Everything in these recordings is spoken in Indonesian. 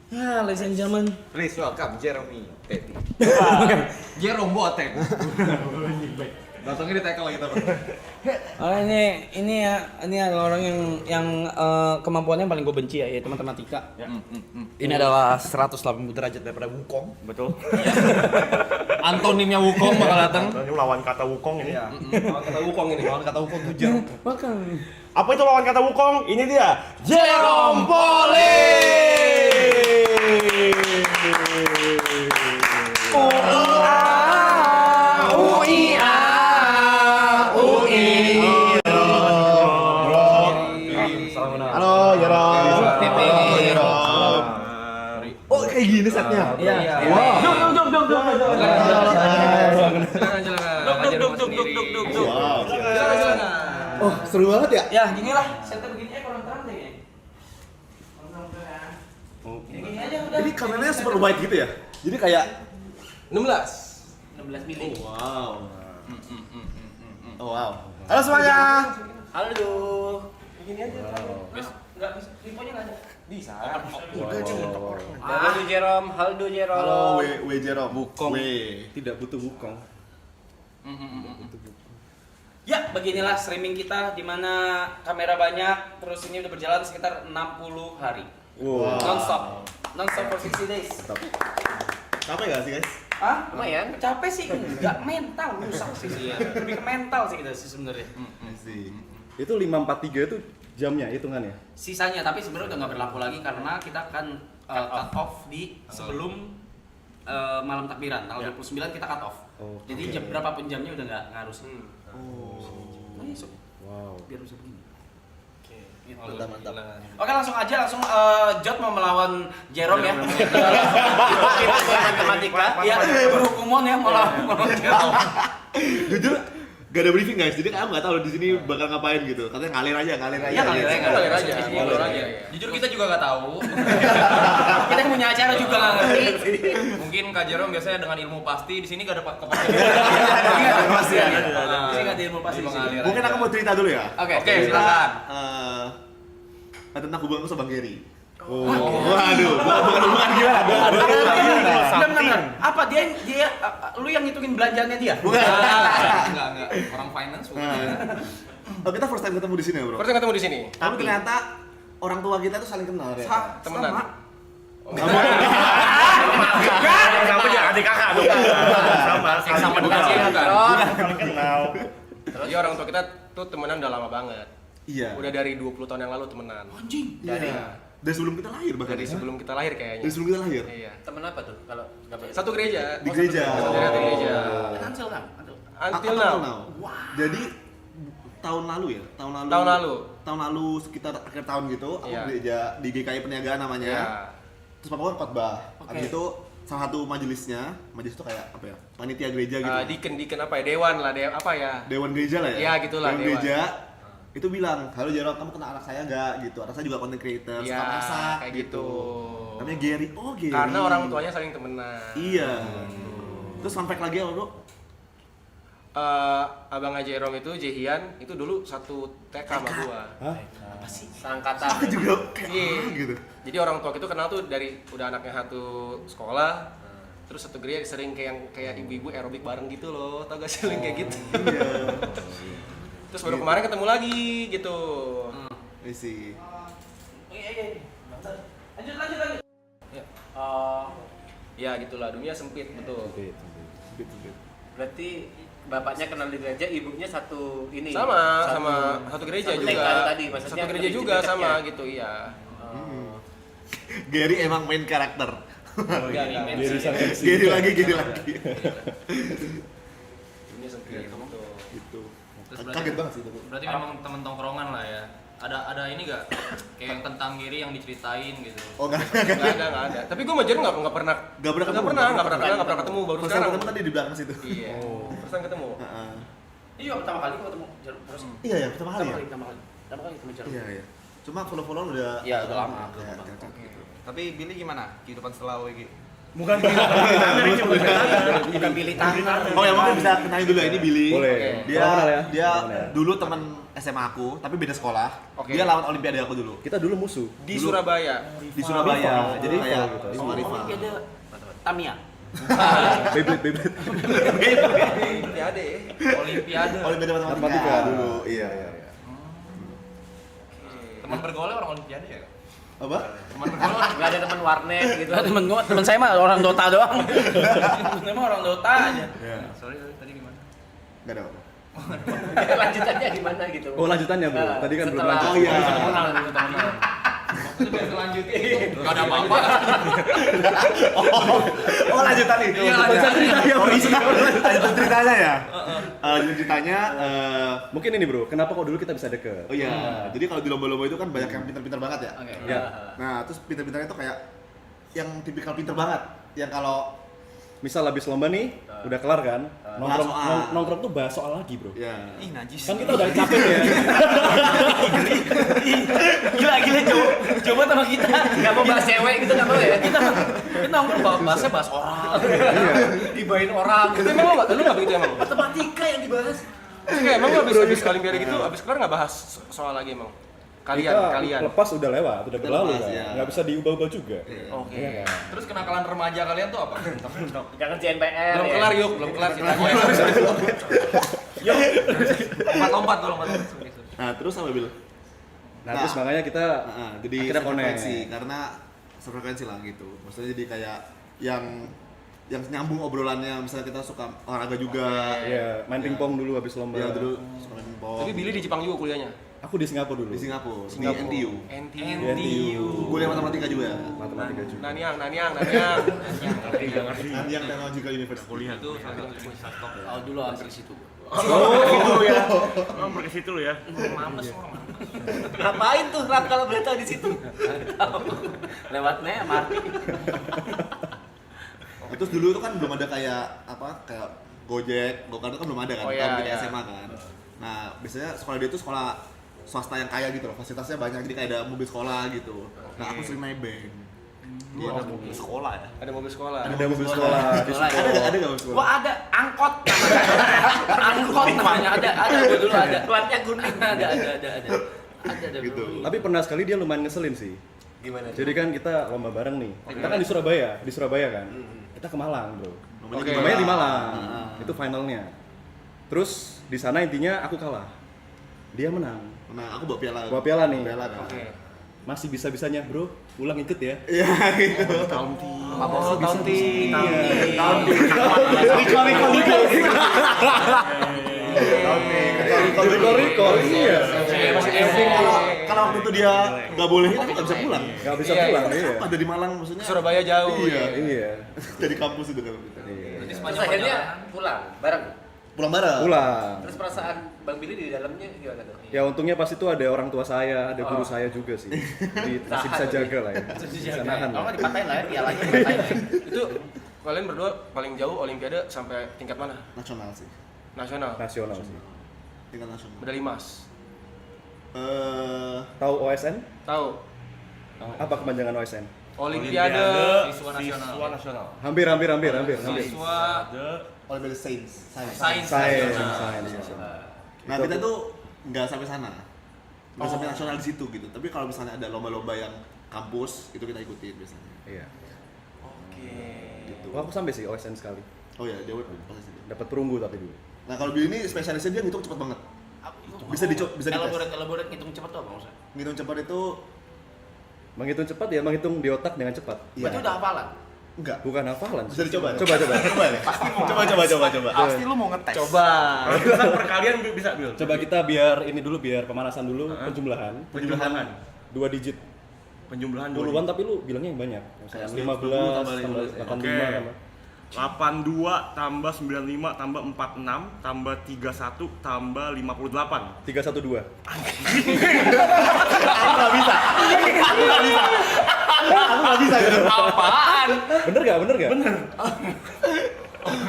Ya, ladies and gentlemen. Please welcome Jeremy Teti. Jerome Boateng. Datangnya di tackle kita, Bang. Oh, ini adalah orang yang kemampuannya paling gue benci ya, yaitu matematika. Ya. Ini adalah 180 derajat daripada Wukong. Betul. Antonimnya Wukong bakal datang. Ini lawan kata Wukong ini. Lawan kata Wukong ini, lawan kata Wukong 7. Makan. Apa itu lawan kata Wukong? Ini dia. Jerome Halo, Jerome. Oh, kayak gini setnya. Iya. Wow. Silakan. Wow. Silakan. Oh, seru banget ya? Ya, gini lah. Setnya begini kurang terang deh kayaknya. Kurang terang ya. Gini aja udah. Ini kameranya super wide gitu ya? Jadi kayak 16 mili. wow. Oh wow. Halo semuanya. Halo. Begini aja. Enggak bisa. Infonya enggak ada. Bisa. Halo Jerome, halo Jerome. Halo, W Jerome. Wukong. W. Tidak butuh Wukong. Ya, beginilah streaming kita di mana kamera banyak, terus ini udah berjalan sekitar 60 hari. Wow. Non-stop for 60 days. Capek gak sih guys? Hah? Lumayan. Capek sih, enggak mental, rusak sih. Lebih ke mental sih kita sih sebenarnya. Sih. Itu 543 itu jamnya hitungannya. Sisanya tapi sebenarnya udah nggak berlaku lagi karena kita akan cut off di sebelum malam takbiran tanggal 29 kita cut off. Oh, Jadi oke. jam berapapun jamnya udah nggak harus. Oh. Masuk. Wow. Biar bisa begini. Gitu. Mantap. Oke langsung aja Jot mau melawan Jerome ya. Matematika. Iya, berhukuman ya melawan Jerome. Jujur gak ada briefing guys, jadi kamu nggak tahu di sini bakal ngapain gitu. Katanya ngalir aja. Iya ngalir aja. Ngobrol aja. Jujur kita juga nggak tahu. Kita yang punya acara juga nggak ngerti. Mungkin Kak Jerome biasanya dengan ilmu pasti, di sini nggak ada kepastian. Iya, pasti ya. Ini nggak ada ilmu pasti di sini. Mungkin aku mau cerita dulu ya. Oke, silakan. Tentang hubunganku sama Bang Gary. Waduh, bukan gimana? Benar. Apa dia lu yang ngitungin belanjaannya dia? Bukan. Enggak. Orang finance bukan. Oh, kita first time ketemu di sini ya, Bro. Pertama ketemu di sini. Tapi ternyata orang tua kita tuh saling kenal ya. Temenan. Sama aja adik kakak dong. Sama Edukasi bukan. kenal. Jadi orang tua kita tuh temenan udah lama banget. Iya. Udah dari 20 tahun yang lalu temenan. Anjing. Dari sebelum kita lahir bahkan. Dari sebelum kita lahir kayaknya. Dari sebelum kita lahir. Iya. Temen apa tuh kalau nggak boleh? Satu gereja. Di gereja. Satu gereja. Cancel kan? Until now. Jadi tahun lalu ya? Tahun lalu sekitar akhir tahun gitu, aku Iya. gereja di GKI Perniagaan namanya. Iya. Terus papa kan khotbah. Oke. Habis itu salah satu majelisnya, majelis itu kayak apa ya? Panitia gereja gitu. Diken apa ya? Dewan lah, apa ya? Dewan gereja lah ya? Iya, gitulah, Dewan dewan. gereja itu bilang, halo Jerome, kamu kenal anak saya nggak? Gitu, anak saya juga content creator, Iya, suka masak kayak gitu. Namanya Gary, oh Gary. Karena orang tuanya saling temenan. Iya. Terus fun fact lagi ya bro, Abangnya Jerome itu Jehian itu dulu satu TK sama gua. Apa sih? Sangkatan. aku juga kayak Iya. gitu. Jadi orang tua itu kenal tuh dari udah anaknya satu sekolah, terus satu gereja sering kayak ibu-ibu aerobik bareng gitu loh, tau gak sih sering kayak gitu. Iya. Terus baru kemarin ketemu lagi gitu. Ini sih. Iya. Lanjut. Ya. Oh, Ya gitulah, dunia sempit betul. berarti bapaknya kenal di gereja, ibunya satu ini. Sama satu gereja satu juga. TK tadi, maksudnya Satu gereja lebih juga dekat sama ya? gitu, iya. Oh. Gary emang main karakter. Enggak nih. Gary lagi. Dunia sempit betul. Gitu. Terus Kaget banget sih itu. Berarti memang temen tongkrongan lah ya. Ada ini gak? Kayak yang tentang Giri yang diceritain gitu. Oh enggak. Nggak ada. Tapi gue sama Jerome nggak pernah Nggak pernah ketemu. nggak pernah ketemu baru First time sekarang. ketemu tadi di belakang situ. Iya. First time ketemu. Heeh. Ini juga pertama kali gua ketemu Jerome terus. Iya ya, pertama kali ya. Pertama kali ketemu Jerome. Iya. Cuma follow-followan udah Iya, udah lama. Ya, gitu. Tapi Billy gimana kehidupan setelah WG? Bukan pilih tangan. Oh ya mungkin bisa kenalin dulu ya, ini Billy. Boleh. Dia Salam kenal ya. dia Salam kenal. dulu teman SMA aku, tapi beda sekolah. Oke. Dia lawan Olimpiade aku dulu Kita dulu musuh. Di Surabaya. di Surabaya. Rival. Jadi Rival kayak gitu. sama rival. Olimpiade Tamiya. Beyblade. Olimpiade. Olimpiade. Olimpiade Matematika matematika dulu. Iya. Teman bergaulnya orang Olimpiade ya? Apa? Teman bergaul Nggak ada teman warnet gitu. Temen saya mah orang Dota doang. Saya mah orang Dota aja. Iya. sorry tadi gimana? Enggak ada apa. Lanjutannya gimana gitu? Oh lanjutannya bro. Tadi kan belum Setelah- lanjut. Oh, iya. Itu biar kelanjutin. Gak ada apa-apa. Oh lanjutan itu. Iya, lanjutan ceritanya. Lanjutan ceritanya ya. Lanjutan ceritanya. Mungkin ini bro, kenapa kok dulu kita bisa deket? Oh iya. Jadi kalau di lomba-lomba itu kan banyak yang pintar-pintar banget ya. Oke. Ya. Nah terus pintar-pintarnya itu kayak yang tipikal pintar banget. Yang kalau Misal habis lomba nih, udah kelar kan? Nongkrong, Bahas soal. nongkrong tuh bahas soal lagi bro. ya. Ih najis. Kan kita udah capek ya. Gila coba sama kita. Nggak mau bahas cewek gitu nggak mau ya? Kita nongkrong bahasnya bahas orang. Dibahin orang. Itu emang lu nggak begitu emang? Matematika yang dibahas. Enggak, emang lu habis Olimpiade gitu, habis kelar nggak bahas soal lagi emang? Kalian. lepas udah lewat, udah berlalu lepas, kan. ya. Nggak bisa diubah-ubah juga. Oke. Iya kan? Terus kenakalan remaja kalian tuh apa? Jangan CNPR. Belum ya. kelar yuk, belum kelar ceritanya. Lompat-lompat tuh lompat. Nah terus apa Bil? Nah, terus makanya kita Jadi akhirnya sefrekuensi connect. karena sefrekuensi lah gitu. Maksudnya jadi kayak yang nyambung obrolannya. Misalnya kita suka olahraga juga. Iya, main pingpong dulu habis lomba. Ya dulu suka main pingpong. Tapi Billy di Jepang juga kuliahnya. Aku di Singapura dulu. Di Singapura, di Singapura. NTU. NTU. Kuliah matematika juga. Matematika juga. Nanyang. Yang Technological University. Kuliah. Itu salah satu universitas top. Oh dulu hampir situ. Gitu ya. Nomor ke situ lu ya. Mampus orang. Ngapain tuh Rap kalau boleh tahu di situ? Lewatnya MRT. Terus dulu itu kan belum ada kayak Gojek, Gokar itu kan belum ada kan. Oh, iya, Tahun kita iya. SMA kan. Nah, biasanya sekolah dia itu sekolah swasta yang kaya gitu loh, fasilitasnya banyak, jadi kayak ada mobil sekolah gitu. Nah, aku sering nebeng. Iya, ada mobil sekolah ya. Ada mobil sekolah. Ada mobil sekolah. di Sekolah. sekolah. Ada nggak mobil sekolah? Wah ada angkot. Angkot namanya ada gua dulu ada. Platnya kuning. Ada. Ada Gitu. dulu. Tapi pernah sekali dia lumayan ngeselin sih. Gimana? Jadi kan kita lomba bareng nih. Kita kan di Surabaya kan. Kita ke Malang, bro. Oke. Namanya di Malang. Itu finalnya. Terus di sana intinya aku kalah. Dia menang. Nah, aku bawa piala. Bawa piala nih. Piala kan. Oke. Masih bisa-bisanya, bro. Ulang ikut ya. Iya, gitu. Oh, Taunti. Recall. Iya. Masih ending. Kalau waktu itu dia nggak boleh, kita nggak bisa pulang. Nggak bisa Iya, pulang, Apa iya. ada di Malang maksudnya? Surabaya jauh. Iya. Iya. Dari kampus itu kan kita. Iya. Berarti Terus sepanjang akhirnya perjalanan pulang bareng. Pulang bareng. Pulang. Terus perasaan Bang Billy di dalamnya gimana tuh? Ya untungnya pas itu ada orang tua saya, ada guru saya juga sih. Jadi masih bisa jaga lah ya. Bisa nahan Kalau lah. nggak dipatahin lah ya pialanya dipatahin. Itu kalian berdua paling jauh Olimpiade sampai tingkat mana? Nasional sih. Nasional. Nasional sih. Tingkat nasional. Medali emas. Tahu OSN? Tahu. Apa kepanjangan OSN? Olimpiade. siswa nasional. Hampir. Siswa Olimpiade Sains. sains Sains. nasional. Nah, kita tuh nggak sampai sana. Nggak sampai nasional di situ gitu. Tapi kalau misalnya ada lomba-lomba yang kampus, itu kita ikutin biasanya. Iya. Oke. Gitu. Wah, aku sampai sih OSN sekali. Oh ya, dia pasti sih. Dapat perunggu tapi dulu. Nah, kalau Billy ini spesialisnya dia ngitung cepet banget. Bisa dites. Elaborate ngitung cepat tuh apa maksudnya? Ngitung cepat itu Menghitung cepat ya, menghitung di otak dengan cepat. Berarti udah hafalan. enggak. Bukan hafalan. Bisa dicoba. Coba. Coba deh. Coba. Pasti lu mau ngetes. Coba. Kan perkalian bisa, Bil. Coba kita biar ini dulu, biar pemanasan dulu, penjumlahan. Penjumlahan. 2 digit. Penjumlahan Puluhan tapi lu bilangnya yang banyak. Misalnya 15 tambah 85 Oke. tambah 82 tambah 95 tambah 46 tambah 31 tambah 58. 312. Aku nggak bisa gitu. Apaan? Bener gak? Bener.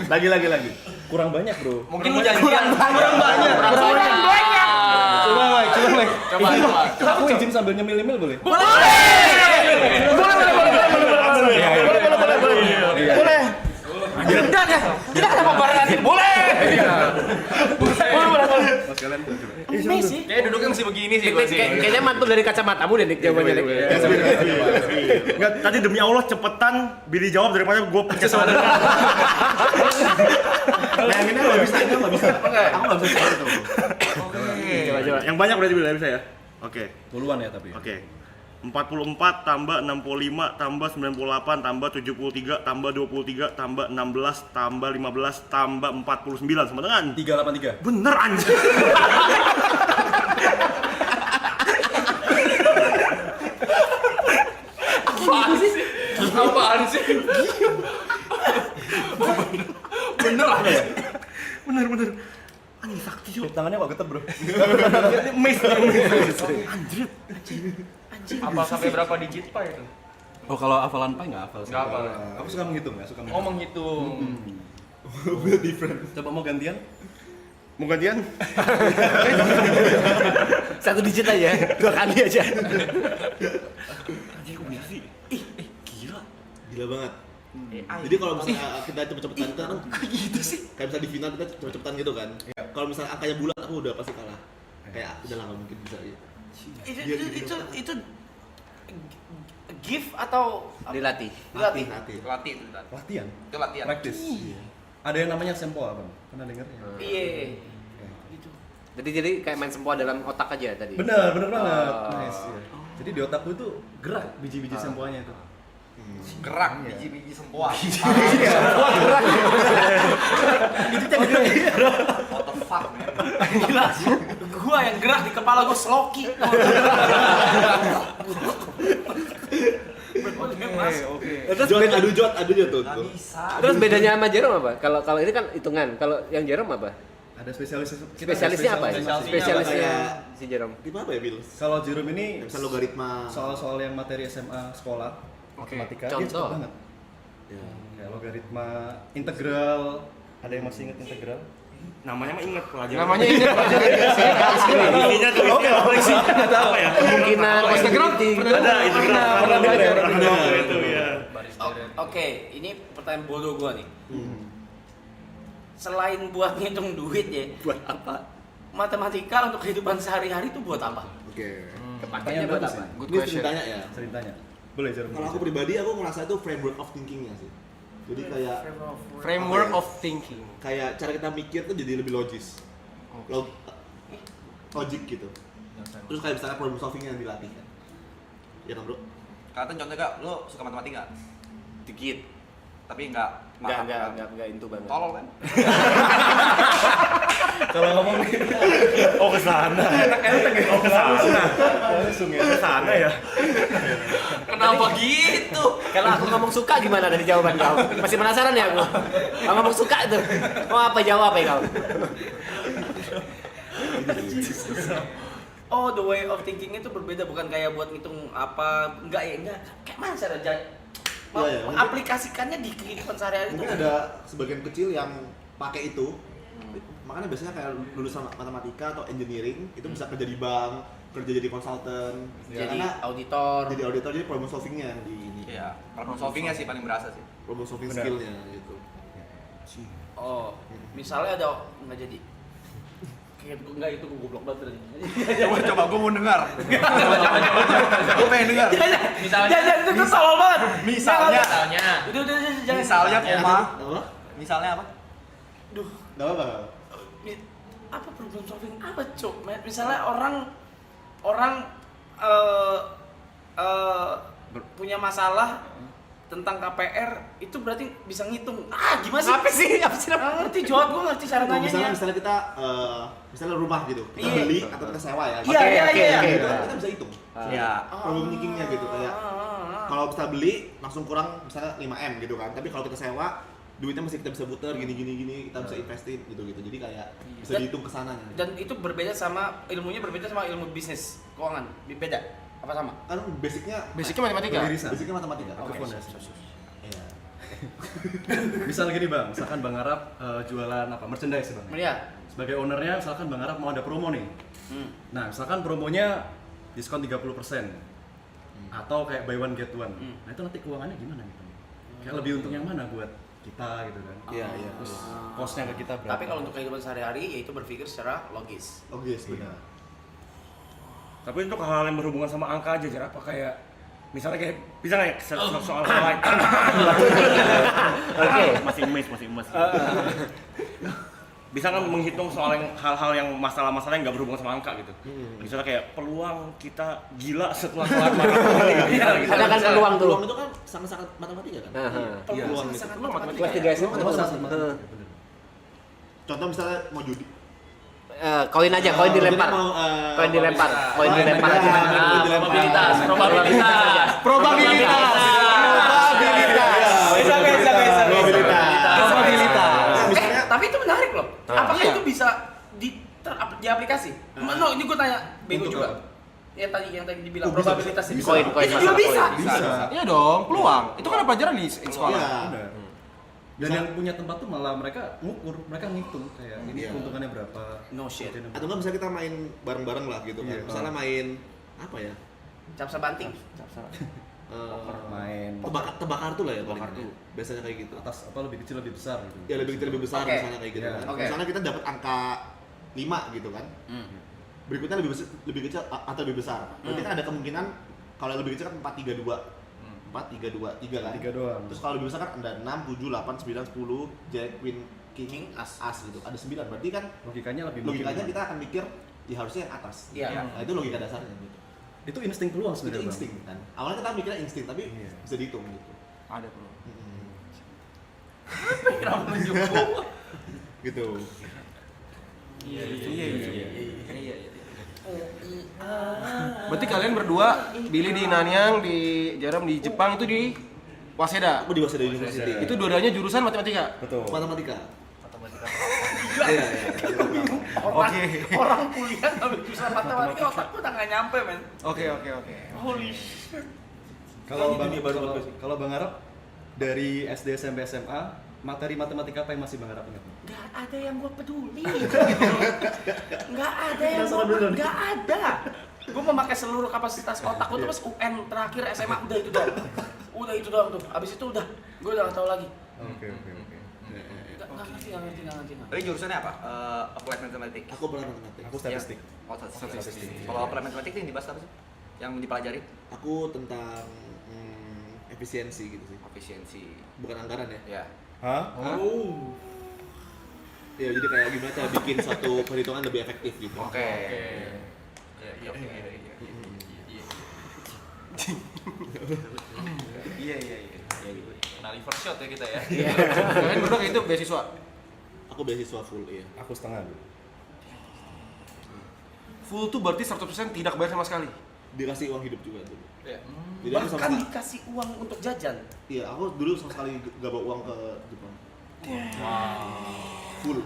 Lagi. Kurang banyak, bro. Mungkin lu janjian. Kurang banyak. Coba, Mike. Coba. Aku izin sambil nyemil-nyemil boleh? Boleh. Iya. kalian tuh coba. Mes sih. Kayak duduknya masih begini sih gua sih. Kayaknya mantul dari kacamatamu deh Dik jawabannya Dik. Enggak, tadi demi Allah cepetan Billy jawab daripada gue pencet sama Bayanginnya nggak bisa, itu nggak bisa. Aku nggak bisa kayak itu. Coba. Yang banyak berarti Billy bisa ya? Oke. Puluhan ya tapi. Oke. 44 tambah 65 tambah 98 tambah 73 tambah 23 tambah 16 tambah 15 tambah 49 sama dengan 383. bener anjir. Apaan sih? Bener lah. Bener. Anjir sakti cuy. Tangannya kok getar, Bro? Miss. Anjir. Apa sampai berapa digit Pak itu? Oh, kalau hafalan Pai nggak hafal sih. Nggak hafal. Aku suka menghitung ya, suka Oh, menghitung. menghitung. Different. Coba mau gantian? Mau gantian? Satu digit aja, 2 kali aja. Anjir kok bisa sih? Gila. Gila banget. Jadi kalau misalnya kita cepet-cepetan kita kan gitu sih. Kayak misalnya di final kita cepet-cepetan gitu kan. Kalau misalnya angkanya bulat aku udah pasti kalah. Kayak udah lah nggak mungkin bisa ya. Itu gift atau Dilatih. Latih. Latih itu tadi. Latihan. Itu latihan. Praktis. Ada yang namanya sempoa, Bang. Pernah dengar ya? iya Jadi kayak main sempoa dalam otak aja tadi. Bener banget. Oh. Nice. Iya. Jadi di otakku itu gerak biji-biji sempoanya itu. Gerak biji-biji sempoa. What the fuck, man? gila gua yang gerak di kepala gua sloki. Oke. Adu jod tuh. Gak bisa. Terus bedanya sama Jerome apa? Kalau ini kan hitungan. Kalau yang Jerome apa? Ada spesialisnya. Spesialisnya apa ya? Spesialisnya Spesialisnya kayak- si Jerome. Tipe apa ya, Bil? Kalau Jerome ini Misal logaritma. soal-soal yang materi SMA sekolah, matematika dia Contoh. cepet banget. Ya. Kayak logaritma, integral. Ada yang masih ingat integral? Namanya mah inget pelajaran. Namanya ini pelajaran saya kasih. Isinya tuh isinya apa ya? Kemungkinan positivity. Ada itu Pernah dengar ya? Pernah dengar. Ada itu ya. Baris Oh, deret. Oke, ini pertanyaan bodoh gua nih. Selain buat ngitung duit ya, Buat apa? matematika untuk kehidupan sehari-hari itu buat apa? Oke. Pakainya buat apa? Good Ini sering question. tanya ya. Sering tanya. Boleh Jerome. Kalau aku pribadi aku ngerasa itu framework of thinkingnya sih. Jadi kayak Framework of thinking. kayak cara kita mikir tuh jadi lebih logis. Logik gitu. Terus kayak misalnya problem solving yang dilatih kan. Ya kan, Bro? Kata contohnya Kak, lo suka matematika? Dikit. Tapi enggak Enggak into banget. tolol kan? Kalau ngomong Oh ke sana. Oh ke sana. langsung ya. Ke sana ya. Kenapa gitu? Kalau aku ngomong suka gimana dari jawaban kau? Masih penasaran ya aku? Kalau ngomong suka tuh, mau apa jawab ya kau? Oh, the way of thinking itu berbeda, bukan kayak buat ngitung apa, enggak ya, enggak. Kayak mana cara Iya, aplikasikannya di kehidupan sehari-hari itu? Mungkin ada sebagian kecil yang pakai itu. Makanya biasanya kayak lulusan matematika atau engineering itu bisa kerja di bank, kerja jadi konsultan. Jadi Karena auditor. jadi auditor, jadi problem solvingnya yang di ini. Iya, problem solvingnya sih paling berasa sih. Problem solving Benar. skillnya gitu. Oh, misalnya ada nggak jadi. Kayak enggak itu gue goblok banget tadi. Coba gue mau dengar. Gue pengen dengar. Misalnya, Jangan itu tolol banget. Misalnya, Udah jangan. misalnya koma. Apa? Misalnya apa? Duh, Gak apa-apa. apa problem solving apa cok? Misalnya orang punya masalah tentang KPR itu berarti bisa ngitung. Gimana sih? Apa sih? Apa sih? Nggak ngerti jawab, gue ngerti cara nanyanya. Misalnya kita misalnya rumah gitu, kita Iya. beli atau kita sewa ya. Iya, iya, iya. Gitu, kita bisa hitung. Iya. Problem thinkingnya gitu kayak kalau kita beli langsung kurang misalnya 5M gitu kan. Tapi kalau kita sewa duitnya masih kita bisa putar gini kita bisa investin gitu. Jadi kayak bisa Dan- dihitung kesananya. Dan itu berbeda sama ilmunya berbeda sama ilmu bisnis keuangan. Beda apa sama? Kan basicnya matematika. Irisan. basicnya matematika. Ke fondasi. Iya. Misal gini Bang, misalkan Bang Arab jualan apa? Merchandise Bang. Iya. Sebagai ownernya, misalkan Bang Arab mau ada promo nih. Nah, misalkan promonya diskon 30% atau kayak buy one get one. Nah, itu nanti keuangannya gimana nih Bang? Kayak lebih untung yang mana buat kita gitu kan. Iya, iya. Terus kosnya ke kita berapa? Tapi kalau untuk kehidupan sehari-hari yaitu berpikir secara logis. Oke, benar. Tapi untuk hal-hal yang berhubungan sama angka aja, Jar, apa kayak misalnya kayak bisa nggak ya soal hal lain? Oke. Masih emas. Bisa kan menghitung soal hal-hal yang masalah-masalah yang nggak berhubungan sama angka gitu. Misalnya kayak peluang kita gila setelah kelar maraton gitu. Ada kan peluang tuh. Peluang itu kan sangat-sangat matematika kan? Peluang gitu. sangat Peluang matematika. Kelas 3 SMA Oh, tuh. sangat Contoh misalnya mau judi. Koin aja, koin dilempar. Mau, Koin dilempar. Koin dilempar aja. Probabilitas. Probabilitas. Probabilitas. Tapi itu menarik loh. Apakah itu bisa di aplikasi? No, ini gue tanya bego Untuk juga. apa? Yang tadi dibilang Oh, bisa, probabilitas bisa. itu. Koin, koin, Itu juga masalah bisa. koin. Bisa. Iya dong, peluang. Itu kan pelajaran di sekolah. Iya. Benar. Dan yang punya tempat tuh malah mereka ngukur, mereka ngitung kayak ini Iya. keuntungannya berapa. No shit. keuntungannya Atau enggak bisa kita main bareng-bareng lah gitu kan. Iya. Misalnya main apa ya? Capsa banting. main Tebak kartu lah ya paling. Tebak kartu. Biasanya kayak gitu. atas apa lebih kecil lebih besar gitu. Ya lebih kecil lebih besar Oke. misalnya kayak gitu Iya. kan. Oke. Misalnya kita dapat angka 5 gitu kan. Berikutnya lebih kecil atau lebih besar. Berarti kan ada kemungkinan kalau yang lebih kecil kan 4 3 2. 4 3 2 3 kan. 3 doang. Terus kalau lebih besar kan ada 6 7 8 9 10 Jack Queen King As. As gitu. Ada 9. Berarti kan Logikanya lebih logikanya mungkin. kita akan mikir ya harusnya yang atas. Iya. Nah, itu logika dasarnya gitu. Itu insting peluang Itu sebenarnya. Bang. insting kan. Awalnya kita mikirnya insting tapi Iya. bisa dihitung gitu. Ada peluang. Kenapa menjumpu? Gitu. Berarti kalian berdua, Billy di Nanyang, di Jaram di Jepang itu di Waseda. Aku di Waseda University. Itu dua-duanya jurusan matematika. Betul. matematika. Iya, iya. Orang kuliah ngambil jurusan matematika otakku udah nggak nyampe men. Oke. Holy shit. Kalau Ini Bang dunia baru kalau- buat gue sih. kalau Bang Arab dari SD SMP SMA materi matematika apa yang masih Bang Arab ingat? Gak ada yang gue peduli. Gak ada yang gak ada. Gue memakai seluruh kapasitas otak gue tuh pas UN terakhir SMA udah itu doang. Udah itu doang tuh. Abis itu udah. Gue udah gak tahu lagi. Oke. Gak ngerti. Tadi jurusannya apa? Applied Mathematics. Aku pernah matematika. Aku statistik. Oh, statistik. Kalau Applied Mathematics yang dibahas apa sih? Yang dipelajari? Aku tentang efisiensi gitu sih. Efisiensi. Bukan anggaran ya. Ya. Hah? Ya jadi kayak gimana cara bikin suatu perhitungan lebih efektif gitu. Oke. Iya. Kena reverse shot ya kita ya. Kalian berdua kayak itu beasiswa. Aku beasiswa full iya. Aku setengah dulu. Full tuh berarti 100% tidak bayar sama sekali. Dikasih uang hidup juga dulu. Iya. Jadi aku sama Bahkan dikasih uang untuk jajan. iya, aku dulu sama sekali gak bawa uang ke Jepang. Full.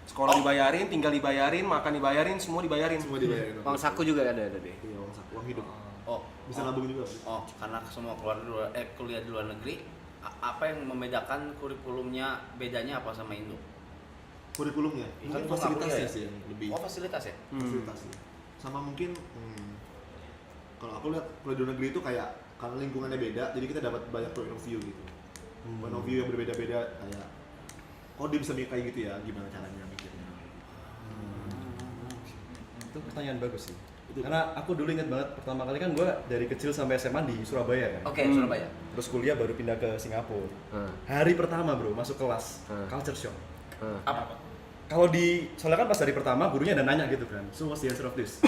Sekolah dibayarin, tinggal dibayarin, makan dibayarin, semua dibayarin. Semua dibayarin. Uang saku juga ada deh. Iya, uang hidup. Oh, Bisa nabung juga. karena semua kuliah di luar negeri, apa yang membedakan kurikulumnya bedanya apa sama Indo? Kurikulumnya, Kan mungkin gua nggak fasilitasnya kuliah ya? sih yang lebih Oh, fasilitas ya? fasilitasnya. Sama mungkin kalau aku lihat kuliah di luar negeri itu kayak karena lingkungannya beda, jadi kita dapat banyak point of view gitu. Point of view yang berbeda-beda kayak oh dia bisa mikir kayak gitu ya, gimana caranya mikirnya. Itu pertanyaan bagus sih. Karena aku dulu ingat banget pertama kali kan gue dari kecil sampai SMA di Surabaya kan. Oke, Surabaya. Terus kuliah baru pindah ke Singapura. Hari pertama bro masuk kelas culture shock. Apa? Kalau di soalnya kan pas hari pertama gurunya ada nanya gitu kan. So what's the answer of this?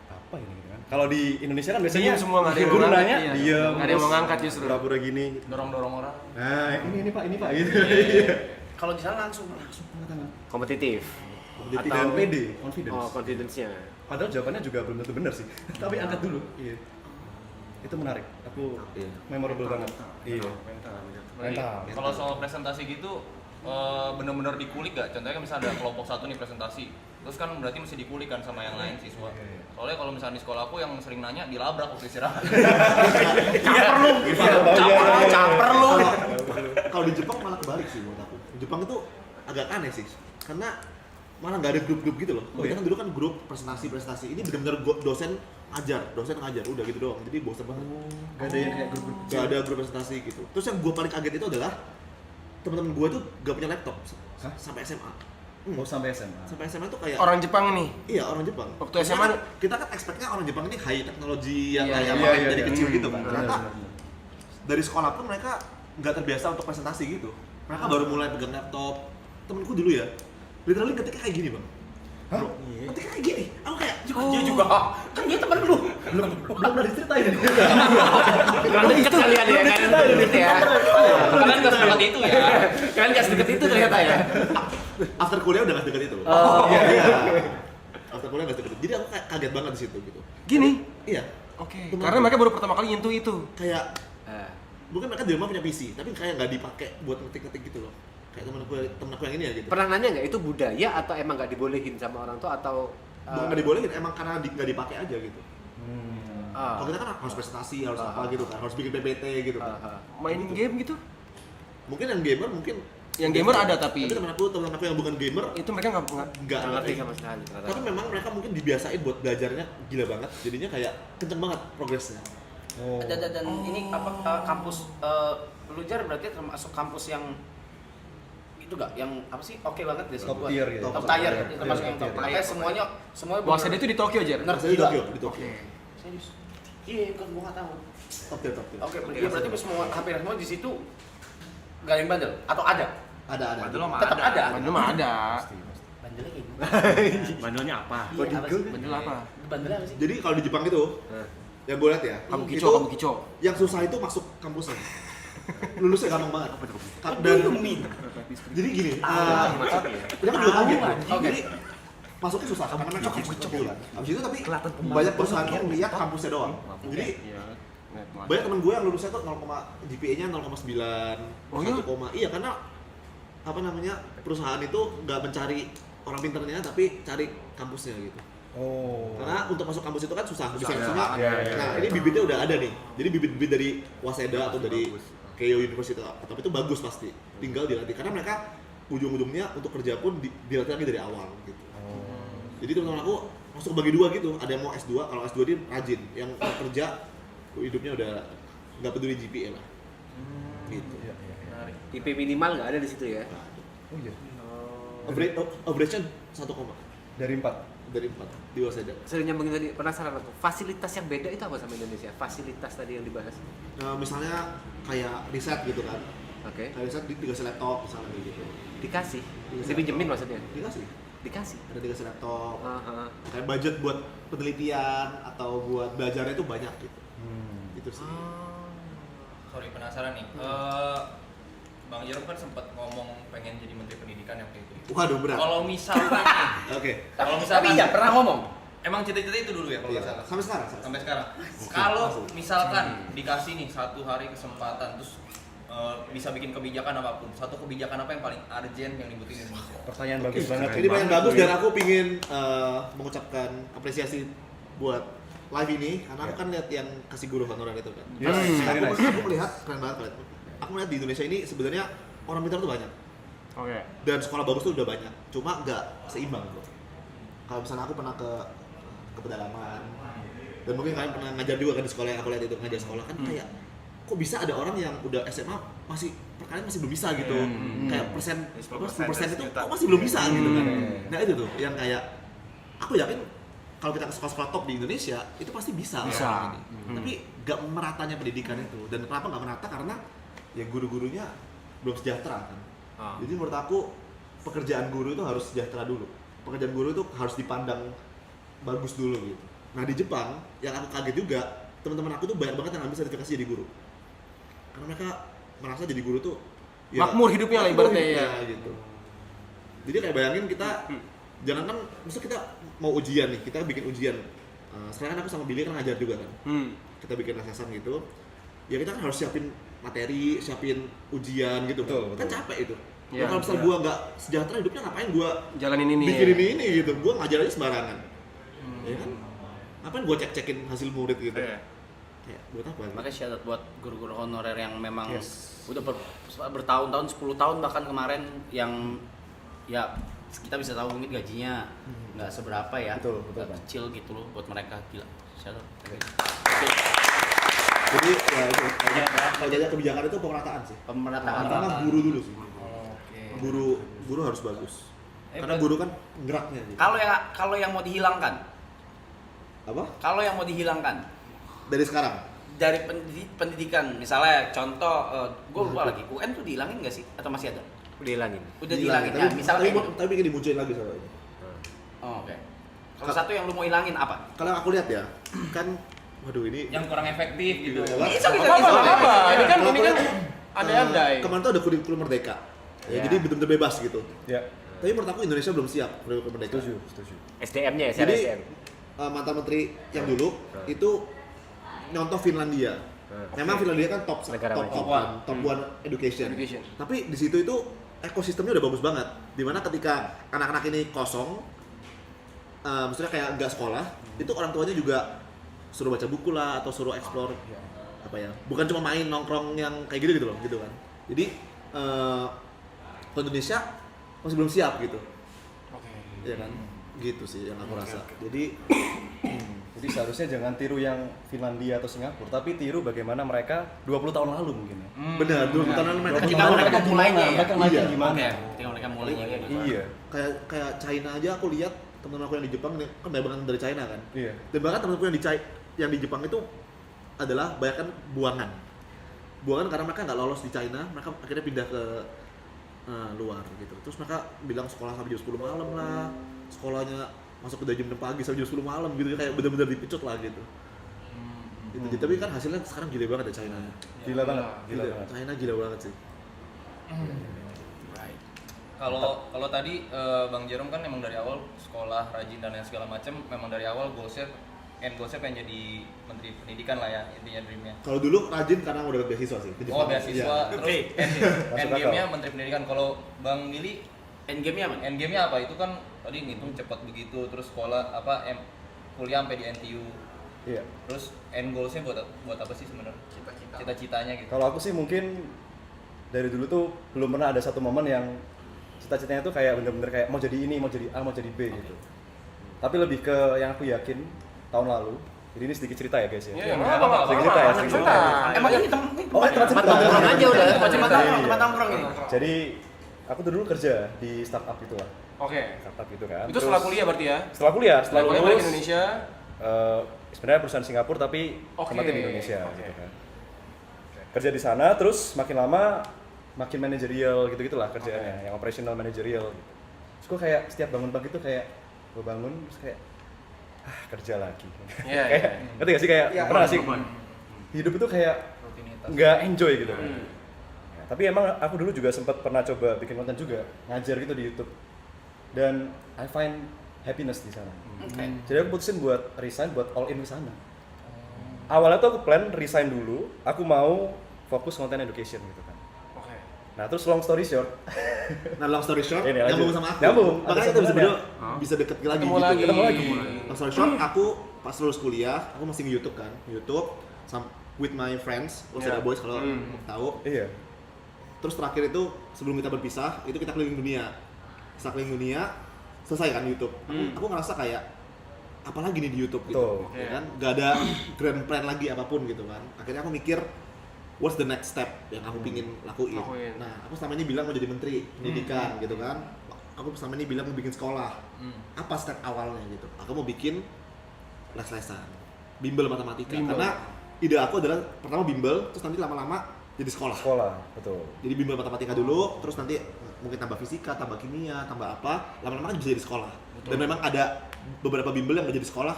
Apa ini gitu kan? Kalau di Indonesia kan biasanya Diem semua, nggak ada yang guru mau nanya, ngangkat, iya. diem. Nggak ada yang mau terus ngangkat justru. Pura-pura gini. Dorong-dorong orang. Nah, ini pak gitu. Kalau di sana langsung Angkat tangan. Kompetitif. Dan Atau- pede, confidence. Oh, confidence-nya. Padahal jawabannya juga belum tentu benar sih. Tapi angkat dulu. Iya. Itu menarik. Aku memorable banget. Iya. Mental. Kalau soal presentasi gitu bener-bener dikulik gak? Contohnya kan misalnya ada kelompok satu nih presentasi, terus kan berarti mesti dikulik kan sama yang lain siswa. Soalnya kalau misalnya di sekolah aku yang sering nanya dilabrak waktu istirahat. caper lu. Kalau di Jepang malah kebalik sih menurut aku. Jepang itu agak aneh sih, karena malah nggak ada grup-grup gitu loh. Oh, iya? Kan dulu kan grup presentasi. Ini benar-benar dosen ngajar, udah gitu doang. Jadi bosan banget. Gak ada yang kayak grup-grup. Gak ada grup presentasi gitu. Terus yang gue paling kaget itu adalah teman-teman gue tuh gak punya laptop sampai SMA. Oh, sampai SMA. Sampai SMA tuh kayak Orang Jepang nih. iya orang Jepang. Waktu SMA kita kan expect-nya orang Jepang ini high teknologi yang Iya, kayak iya, main iya, dari iya. kecil gitu kan. Benar, Ternyata benar. dari sekolah pun mereka nggak terbiasa untuk presentasi gitu. Mereka baru mulai pegang laptop. Temenku dulu ya, literally ketika kayak gini bang. Hah? Ketika kayak gini, aku kayak Dia juga, kan dia temen lu. Belum pernah diceritain ini. Kurang dekat kalian ya kan? Gitu ya. Kalian nggak seperti itu ya. Kalian nggak sedekat itu ternyata ya. after kuliah udah nggak deket itu. Oh. Iya. After kuliah nggak deket. Jadi aku kayak kaget banget di situ gitu. Gini. Iya. Oke. Temen Karena aku. mereka baru pertama kali nyentuh itu. Kayak mungkin mereka di rumah punya PC, tapi kayak nggak dipakai buat ngetik-ngetik gitu loh. Kayak temen aku yang ini ya gitu. Pernah nanya nggak itu budaya atau emang nggak dibolehin sama orang tua atau Bukan nggak dibolehin, emang karena nggak dipakai aja gitu. ah, Kalau kita kan harus presentasi, harus apa gitu kan, harus bikin PPT gitu kan. Main game gitu. Mungkin yang gamer mungkin Yang gamer ada tapi teman aku yang bukan gamer itu mereka nggak nggak nggak ngerti ngerti. sama sekali. ternyata. Tapi memang mereka mungkin dibiasain buat belajarnya gila banget, jadinya kayak kenceng banget progresnya. Oh. Dan ini apa kampus lu Jar berarti termasuk kampus yang itu gak yang apa sih oke banget deh sih Top buat- tier gitu. top tier termasuk yang top Top tier. Makanya semuanya Waseda itu di Tokyo aja. benar Di gila. Tokyo, di Tokyo. Serius. Iya, kan gua nggak tahu. Top tier, top tier. Oke, iya, berarti semua hampir semua di situ gak ada yang bandel atau ada? Ada. Bandel mah Tetap ada. Bandel mah ada. Bandelnya kayak gitu. Bandelnya apa? Iya, apa sih? Bandel apa? Bandel apa sih? Jadi kalau di Jepang itu, yang gue lihat ya, Kamu itu kico. yang susah itu masuk kampusnya. Lulusnya gampang banget. Dan Dan jadi gini, kita kan juga kaget. Oke. Jadi masuknya susah karena mereka kampus kecil kan. Habis itu tapi banyak perusahaan tuh ngeliat kampusnya doang. Jadi banyak temen gue yang lulusnya tuh GPA-nya 0,9, Oh iya? 1, iya karena apa namanya perusahaan itu nggak mencari orang pinternya tapi cari kampusnya gitu. Oh. Karena untuk masuk kampus itu kan susah, Iya, iya. nah ini bibitnya udah ada nih. Jadi bibit-bibit dari Waseda atau dari Keio University atau itu bagus pasti. Tinggal dilatih karena mereka ujung-ujungnya untuk kerja pun dilatih lagi dari awal gitu. Jadi teman-teman aku masuk bagi dua gitu. Ada yang mau S2, kalau S2 dia rajin. Yang mau kerja hidupnya udah nggak peduli GPA lah. Gitu. Iya, iya, iya. IP minimal nggak ada di situ ya. Oh iya. Average-nya 1, Dari 4. dari 4 di Waseda. Sering nyambungin tadi, penasaran aku. Fasilitas yang beda itu apa sama Indonesia? Fasilitas tadi yang dibahas. Nah, misalnya kayak riset gitu kan. Oke. Kayak riset dikasih laptop misalnya kayak gitu. Dikasih. Dikasih Dipinjemin laptop. maksudnya. Dikasih. Dikasih. Ada dikasih laptop. Aha. Kayak budget buat penelitian atau buat belajarnya itu banyak gitu. Gitu sih. Sorry, penasaran nih. Bang Jerome kan sempat ngomong pengen jadi menteri pendidikan yang kayak gitu. Waduh berat. Kalau misalkan nih, Oke. kalau Tapi misalkan iya pernah ngomong. emang cita-cita itu dulu ya kalau Iya. nggak salah. Sampai sekarang. Sampai sekarang. Kalau misalkan dikasih nih 1 hari kesempatan terus bisa bikin kebijakan apapun, satu kebijakan apa yang paling urgent yang dibutuhin Indonesia? Pertanyaan bagus banget. Ini banyak bagus dan aku pingin mengucapkan apresiasi buat live ini karena aku kan lihat yang kasih guru honorer itu kan. Yes, very nice. Aku melihat keren banget kalian. Aku melihat di Indonesia ini sebenarnya orang pintar tuh banyak Oke. dan sekolah bagus tuh udah banyak, cuma nggak seimbang bro. Kalau misalnya aku pernah ke pedalaman dan mungkin kalian pernah ngajar juga kan di sekolah yang aku lihat itu ngajar sekolah kan kayak kok bisa ada orang yang udah SMA masih perkalian masih belum bisa gitu kayak persen 10% itu kok masih belum bisa gitu kan. Nah itu tuh yang kayak aku yakin kalau kita ke sekolah-sekolah top di Indonesia itu pasti bisa orang ini. Tapi gak meratanya pendidikan itu. Dan kenapa gak merata? Karena ya guru-gurunya belum sejahtera kan. Jadi menurut aku pekerjaan guru itu harus sejahtera dulu. Pekerjaan guru itu harus dipandang bagus dulu gitu. Nah di Jepang yang aku kaget juga teman-teman aku tuh banyak banget yang ambil sertifikasi jadi guru. Karena mereka merasa jadi guru tuh Makmur hidupnya lah ibaratnya ya. gitu. Jadi kayak bayangin kita jangan kan, misal kita mau ujian nih, kita bikin ujian. Sekarang kan aku sama Billy kan ngajar juga kan. Kita bikin assessment gitu. Ya kita kan harus siapin materi, siapin ujian gitu. Betul, Kan betul. capek itu. Iya, Kalau misal gua nggak sejahtera hidupnya ngapain gua Jalanin ini. bikin ini gitu. Gua ngajar aja sembarangan. Ya kan? Ngapain gua cek-cekin hasil murid gitu. Kayak buat apa? Makanya syarat buat guru-guru honorer yang memang Yes. udah bertahun-tahun, 10 tahun bahkan kemarin yang ya kita bisa tahu mungkin gajinya nggak seberapa ya, Betul, nggak Bang. kecil gitu loh buat mereka, gila. Shout out. Jadi ya itu kalau jajak kebijakan itu pemerataan sih. Pemerataan. Pertama guru dulu sih. Oke. Guru harus bagus. Karena guru kan geraknya gitu. Kalau yang mau dihilangkan, Apa? kalau yang mau dihilangkan Dari sekarang. dari pendidikan, misalnya contoh, gue lupa lagi, UN tuh dihilangin nggak sih atau masih ada? Dihilangin. Udah dihilangin ya, Tapi, misalnya kayak gitu. tapi bikin dimunculin lagi soalnya. Oh, oke. Kalau satu yang lu mau hilangin apa? Kalau yang aku lihat ya, kan waduh ini Yang kurang efektif gitu. Bisa. Apa? Ini kan Kalau andai-andai. kemarin tuh ada kurikulum merdeka. Ya, Ya. jadi benar-benar bebas gitu. Ya, Tapi menurut aku Indonesia belum siap kurikulum merdeka. setuju. SDM-nya ya, secara Jadi SDM. mantan menteri yang dulu itu nyontoh Finlandia. Memang Finlandia kan top Negara maju. top one education. Education. Tapi di situ itu ekosistemnya udah bagus banget. Dimana ketika anak-anak ini kosong, maksudnya kayak nggak sekolah, itu orang tuanya juga suruh baca buku lah atau suruh explore apa ya. Bukan cuma main nongkrong yang kayak gitu loh, gitu kan. Jadi Indonesia masih belum siap gitu. Oke. Ya kan? Gitu sih yang aku rasa. Jadi Jadi seharusnya jangan tiru yang Finlandia atau Singapura, tapi tiru bagaimana mereka 20 tahun lalu mungkin ya. benar, dulu pertanyaan mereka Ketika mereka memulainya ya? Mereka mulainya Iya. gimana? Oke, ketika mereka mulainya kayak gitu. Iya. kayak China aja aku lihat teman-teman aku yang di Jepang kan banyak banget dari China kan. Iya. Dan bahkan teman-temanku yang di Jepang itu adalah banyak buangan. Buangan karena mereka nggak lolos di China, mereka akhirnya pindah ke luar gitu. Terus mereka bilang sekolah sampai jam 10 malam lah, sekolahnya masuk ke jam 6 pagi sampai jam 10 malam gitu, kayak benar-benar dipecut lah gitu. Gitu. Tapi kan hasilnya sekarang gila banget ya China. Gila banget, gila banget. China gila banget sih. Right. Kalau tadi Bang Jerome kan emang dari awal sekolah rajin dan yang segala macam, memang dari awal goalsnya pengen jadi menteri pendidikan lah ya, intinya dreamnya. Kalau dulu rajin karena udah dapat beasiswa sih. ke Jepang. Oh beasiswa, Iya. terus endgame-nya menteri pendidikan. Kalau Bang Billy Endgame-nya apa? endgame-nya apa? Itu kan tadi ngitung cepat begitu, terus sekolah kuliah sampai di NTU. Iya. Terus end goals-nya buat apa sih sebenarnya? Cita-citanya gitu. Kalau aku sih mungkin dari dulu tuh belum pernah ada satu momen yang cita-citanya tuh kayak bener-bener kayak mau jadi ini, mau jadi A, mau jadi B gitu. Tapi lebih ke yang aku yakin tahun lalu. Jadi ini sedikit cerita ya guys ya. Iya, nggak apa-apa. Sedikit cerita ya, sedikit cerita. Emang ini tempat Tempat nongkrong aja udah. tempat nongkrong ini. Jadi aku tuh dulu kerja di startup gitu lah. Oke. Startup gitu kan. Itu setelah kuliah berarti ya? Setelah kuliah, Setelah kuliah balik ke Indonesia. Sebenarnya perusahaan Singapura tapi Oke. tempatnya di Indonesia Oke. gitu kan. Kerja di sana terus makin lama makin manajerial gitu-gitulah kerjaannya, yang operational manajerial gitu. Terus gue kayak setiap bangun pagi tuh kayak gue bangun terus kayak kerja lagi. Iya, Kayak ngerti gak sih kayak pernah gak sih hidup itu kayak Rutinitas. nggak enjoy gitu kan. Ya, tapi emang aku dulu juga sempat pernah coba bikin konten juga, ngajar gitu di YouTube. Dan I find happiness di sana. Oke. Jadi aku putusin buat resign, buat all in di sana. Awalnya tuh aku plan resign dulu, aku mau fokus konten education gitu kan. Oke. Nah terus long story short, Nah, long story short, Ini lanjut. nyambung sama aku. Nyambung, ada Makanya kita bisa sambungannya. bisa deket lagi Ketemu gitu. lagi. Ketemu lagi. Long story short, aku pas lulus kuliah, aku masih nge-YouTube kan. YouTube with my friends, Yeah. Waseda Boys kalau tahu. iya, Terus terakhir itu sebelum kita berpisah, itu kita keliling dunia. Setelah keliling dunia, selesai kan YouTube. Aku ngerasa kayak apalagi nih di YouTube gitu. Betul. Ya kan? Gak ada grand plan lagi apapun gitu kan. Akhirnya aku mikir what's the next step yang aku pingin lakuin. Nah, aku selama ini bilang mau jadi menteri pendidikan gitu kan. Aku selama ini bilang mau bikin sekolah. Apa step awalnya gitu? Aku mau bikin les-lesan, bimbel matematika. Karena ide aku adalah pertama bimbel, terus nanti lama-lama jadi sekolah. sekolah, betul. Jadi bimbel matematika dulu, terus nanti mungkin tambah fisika, tambah kimia, tambah apa, lama-lama kan bisa jadi sekolah. Dan memang ada beberapa bimbel yang menjadi sekolah.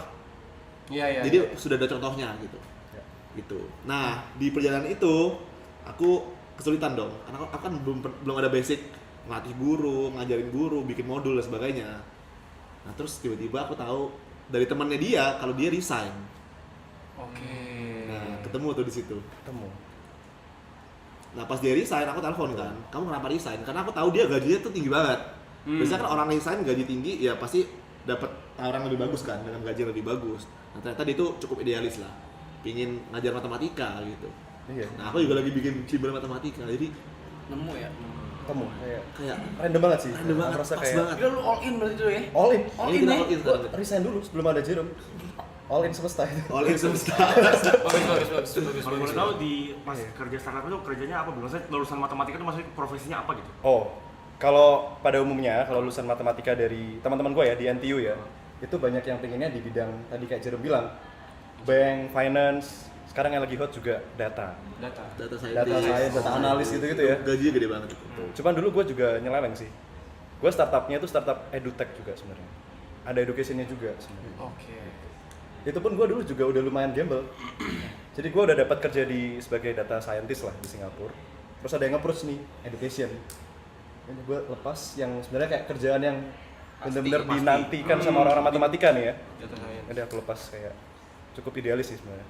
Iya. Jadi sudah ada contohnya gitu. Ya. Gitu. Nah, di perjalanan itu aku kesulitan dong. Karena aku kan belum ada basic ngelatih guru, ngajarin guru, bikin modul dan sebagainya. Nah, terus tiba-tiba aku tahu dari temannya dia kalau dia resign. Oke. Nah, ketemu tuh di situ. Ketemu. Nah, pas dia resign aku telepon kan, kamu kenapa resign? Karena aku tahu dia gajinya tuh tinggi banget. Biasanya kan orang resign gaji tinggi ya pasti dapat tawaran lebih bagus kan, dengan gaji yang lebih bagus. Nah, ternyata dia tuh cukup idealis lah, pingin ngajar matematika gitu. Iya. Nah, aku juga lagi bikin bimbel matematika, jadi Nemu ya. ketemu Kayak random banget sih. random banget, Merasa pas kayak banget. Gila lu all in berarti tuh ya? all in. All Ini in kita nih. all in Gua sekarang. resign dulu sebelum ada Jerome. All in semesta itu. All in semesta. Bagus. Kalau boleh tahu di pas kerja startup itu kerjanya apa? Maksudnya lulusan matematika itu maksudnya profesinya apa gitu? Oh, kalau pada umumnya kalau lulusan matematika dari teman-teman gue ya di NTU ya, itu banyak yang pengennya di bidang tadi kayak Jerome bilang, bank, finance, sekarang yang lagi hot juga data Data science, data analis gitu-gitu ya. Gajinya gede banget. Cuman dulu gue juga nyeleweng sih. Gue startupnya itu startup edutech juga sebenarnya. Ada educationnya juga sebenarnya. Oke. Itu pun gue dulu juga udah lumayan gamble. Jadi gue udah dapat kerja sebagai data scientist lah di Singapura. Terus ada yang nge-approach nih, education. Ini gue lepas yang sebenarnya kayak kerjaan yang benar-benar dinantikan sama orang-orang matematika nih ya. Jadi aku lepas kayak cukup idealis sih sebenarnya.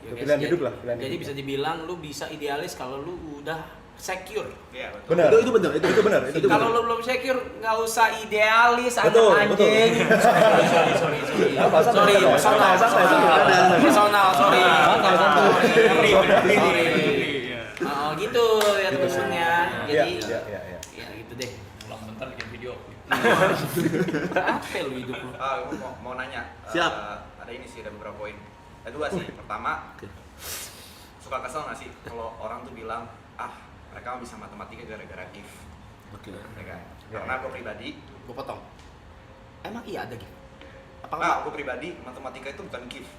Ya, Itu pilihan guys, hidup lah, pilihan jadi hidup bisa lah. dibilang lu bisa idealis kalau lu udah secure. Iya, betul. Benar. Itu benar, itu benar. Kalau lu belum secure nggak usah idealis Betul, anak betul. anjing. Sorry. Apa, santai, Sorry, santai, personal. santai. Personal, sorry. Santai. Sorry. Oh, gitu ya temennya. Jadi Iya. ya gitu deh. Ulang bentar bikin video. Apa lu hidup lu? Gue mau nanya. Siap. Ada ini sih, ada beberapa poin. Ada dua sih. Pertama, suka kesel nggak sih kalau orang tuh bilang, mereka bisa matematika gara-gara gift, Oke. ya kan? Karena gue pribadi, Gua potong. Emang iya ada gitu? gue pribadi matematika itu bukan gift.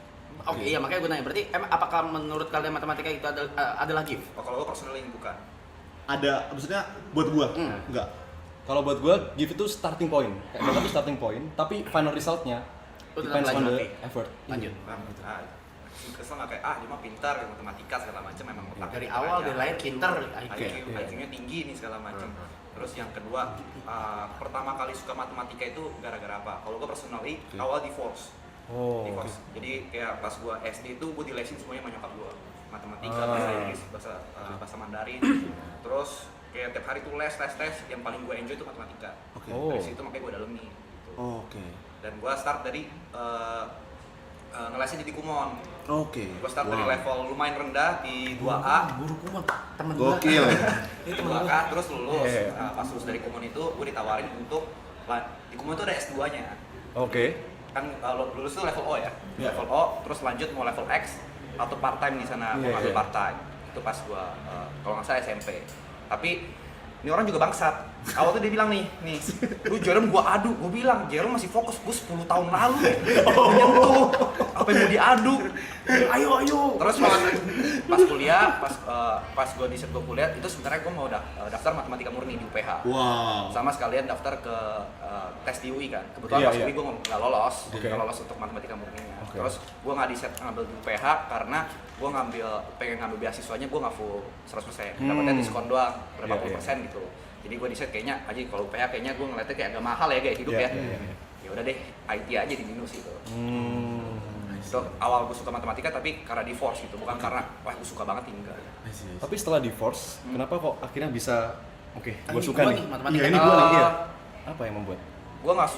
Oke, iya makanya gue nanya. Berarti apakah menurut kalian matematika itu adalah gift? Kalau gue personally bukan. Ada, maksudnya buat gua? Enggak. Kalau buat gue, give itu starting point. Kayak data itu starting point, tapi final resultnya Lu tetap depends on the lanjut. effort. Lanjut. Kesel nggak kayak dia mah pintar kayak matematika segala macam, memang otak Dari awal dari lahir pintar. IQ-nya tinggi nih segala macam. Terus yang kedua, pertama kali suka matematika itu gara-gara apa? Kalau gue personally awal divorce. Oh. Divorce. Jadi kayak pas gue SD itu gue dilesin semuanya sama nyokap gue. Matematika, bahasa Inggris, bahasa Mandarin. Terus kayak tiap hari tuh les, yang paling gue enjoy itu matematika. Dari situ makanya gue dalemi. Gitu. Oke. Dan gue start dari ngelesin di Kumon. Oke. Gue start dari level lumayan rendah di 2A. Guru kumon. Temen gua. Gokil. Di 2K terus lulus. Pas lulus dari Kumon itu gue ditawarin untuk di Kumon itu ada S2-nya. Oke. Kan kalau lulus itu level O ya. Level O terus lanjut mau level X atau part time di sana, mau ngambil part time. Itu pas gue kalau nggak salah SMP. Tapi ini orang juga bangsat. Awal tuh dia bilang nih, lu Jerome gua adu. Gua bilang, Jerome masih fokus, gua 10 tahun lalu nyentuh. Apa yang mau diadu? Ayo. Terus pas kuliah, pas gua di set gua kuliah, itu sebenarnya gua mau daftar matematika murni di UPH. Wow. Sama sekalian daftar ke tes di UI kan. Kebetulan pas UI gua nggak lolos, nggak lolos untuk matematika murninya. Terus gua nggak di set ngambil di UPH karena gua pengen ngambil beasiswanya, gua nggak full 100%. Dapatnya diskon doang, berapa puluh persen gitu. Jadi gue di set kayaknya aja kalau UPH kayaknya gue ngeliatnya kayak agak mahal ya kayak hidup ya. Ya udah deh, IT aja di minus gitu. So, awal gue suka matematika tapi karena divorce gitu, bukan karena wah gue suka banget enggak. Tapi setelah divorce, kenapa kok akhirnya bisa gue suka nih? matematika. Iya, ini gue nih. Apa yang membuat? Gue nggak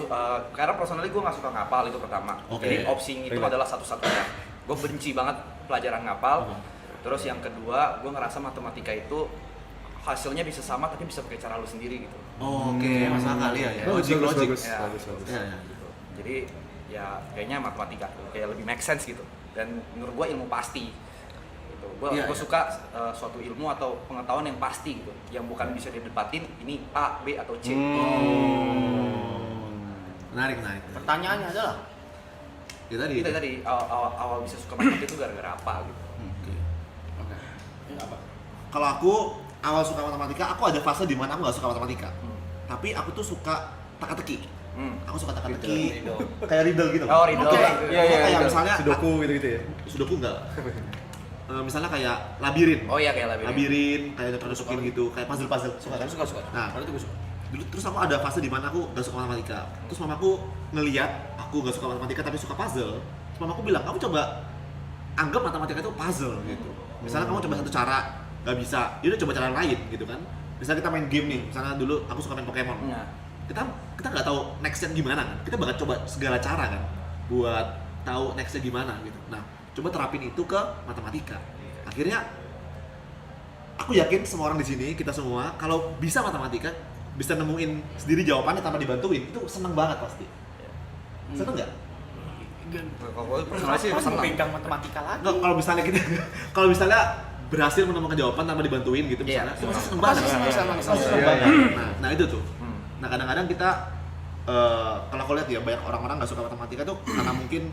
karena personally gue nggak suka ngapal itu pertama. Jadi opsi itu adalah satu-satunya. Gue benci banget pelajaran ngapal. Terus yang kedua, gue ngerasa matematika itu hasilnya bisa sama tapi bisa pakai cara lu sendiri gitu. Oke, masuk akal ya. Bagus. Ya, gitu. Jadi ya kayaknya matematika kayak lebih make sense gitu. Dan menurut gua ilmu pasti. Gitu. Gua suka suatu ilmu atau pengetahuan yang pasti gitu, yang bukan bisa didebatin ini A, B atau C. Menarik. Pertanyaannya adalah Ya tadi. Itu tadi awal bisa suka matematika itu gara-gara apa gitu. Kalau aku awal suka matematika, aku ada fase di mana aku nggak suka matematika. Tapi aku tuh suka teka-teki. Aku suka teka-teki, kayak riddle gitu. Oh, riddle. Iya. Kayak misalnya Sudoku gitu-gitu ya? Sudoku enggak. Misalnya kayak labirin. Oh iya kayak labirin. Labirin, kayak nusukin gitu, kayak puzzle-puzzle. Suka kan? suka. Nah, Kalau itu gue suka. dulu terus aku ada fase di mana aku gak suka matematika. Terus mamaku ngeliat aku gak suka matematika tapi suka puzzle. Terus mamaku bilang, kamu coba anggap matematika itu puzzle gitu. Misalnya kamu coba satu cara, gak bisa, yaudah coba cara lain gitu kan. Misalnya kita main game nih, misalnya dulu aku suka main Pokemon. Kita nggak tahu nextnya gimana kan. Kita bakal coba segala cara kan buat tahu nextnya gimana gitu. Nah, coba terapin itu ke matematika. Akhirnya aku yakin semua orang di sini, kita semua, kalau bisa matematika, bisa nemuin sendiri jawabannya tanpa dibantuin, itu seneng banget pasti. Seneng nggak? Kalau personal sih seneng. Pegang matematika lagi. Nggak, kalau misalnya berhasil menemukan jawaban tanpa dibantuin gitu misalnya, itu pasti seneng banget. Pasti seneng Seneng banget. banget. Nah itu tuh. Nah kadang-kadang kita kalau aku lihat ya banyak orang-orang nggak suka matematika tuh karena mungkin